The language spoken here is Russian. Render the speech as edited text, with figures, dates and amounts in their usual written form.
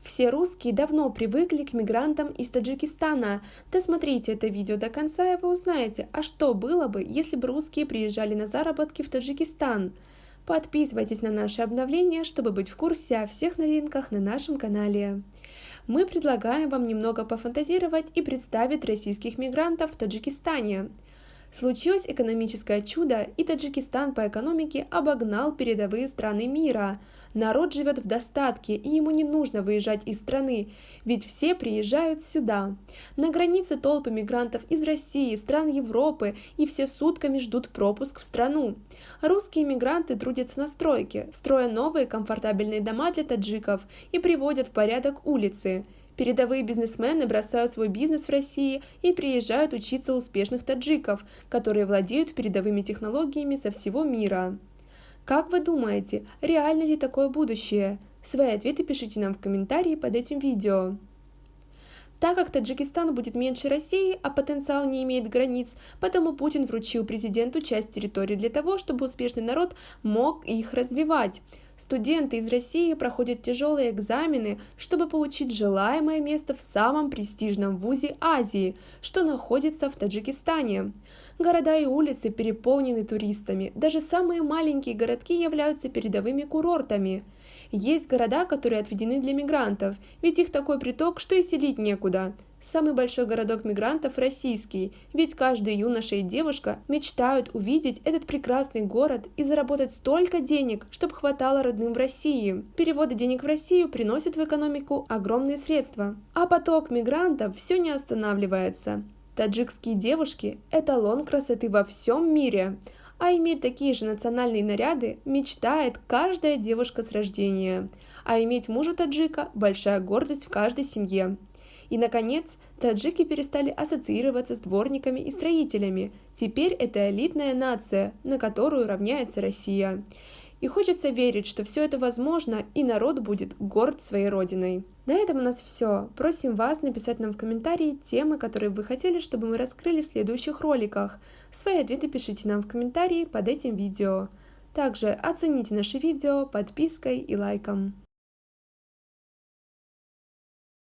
Все русские давно привыкли к мигрантам из Таджикистана. Досмотрите это видео до конца, и вы узнаете, а что было бы, если бы русские приезжали на заработки в Таджикистан. Подписывайтесь на наши обновления, чтобы быть в курсе о всех новинках на нашем канале. Мы предлагаем вам немного пофантазировать и представить российских мигрантов в Таджикистане. Случилось экономическое чудо, и Таджикистан по экономике обогнал передовые страны мира. Народ живет в достатке, и ему не нужно выезжать из страны, ведь все приезжают сюда. На границе толпы мигрантов из России, стран Европы, и все сутками ждут пропуск в страну. Русские мигранты трудятся на стройке, строя новые комфортабельные дома для таджиков и приводят в порядок улицы. Передовые бизнесмены бросают свой бизнес в России и приезжают учиться у успешных таджиков, которые владеют передовыми технологиями со всего мира. Как вы думаете, реально ли такое будущее? Свои ответы пишите нам в комментарии под этим видео. Так как Таджикистан будет меньше России, а потенциал не имеет границ, потому Путин вручил президенту часть территории для того, чтобы успешный народ мог их развивать. Студенты из России проходят тяжелые экзамены, чтобы получить желаемое место в самом престижном вузе Азии, что находится в Таджикистане. Города и улицы переполнены туристами, даже самые маленькие городки являются передовыми курортами. Есть города, которые отведены для мигрантов, ведь их такой приток, что и селить некуда. Самый большой городок мигрантов – российский, ведь каждый юноша и девушка мечтают увидеть этот прекрасный город и заработать столько денег, чтобы хватало родным в России. Переводы денег в Россию приносят в экономику огромные средства. А поток мигрантов все не останавливается. Таджикские девушки – эталон красоты во всем мире. А иметь такие же национальные наряды мечтает каждая девушка с рождения. А иметь мужа таджика – большая гордость в каждой семье. И, наконец, таджики перестали ассоциироваться с дворниками и строителями. Теперь это элитная нация, на которую равняется Россия. И хочется верить, что все это возможно, и народ будет горд своей родиной. На этом у нас все. Просим вас написать нам в комментарии темы, которые вы хотели, чтобы мы раскрыли в следующих роликах. Свои ответы пишите нам в комментарии под этим видео. Также оцените наше видео подпиской и лайком.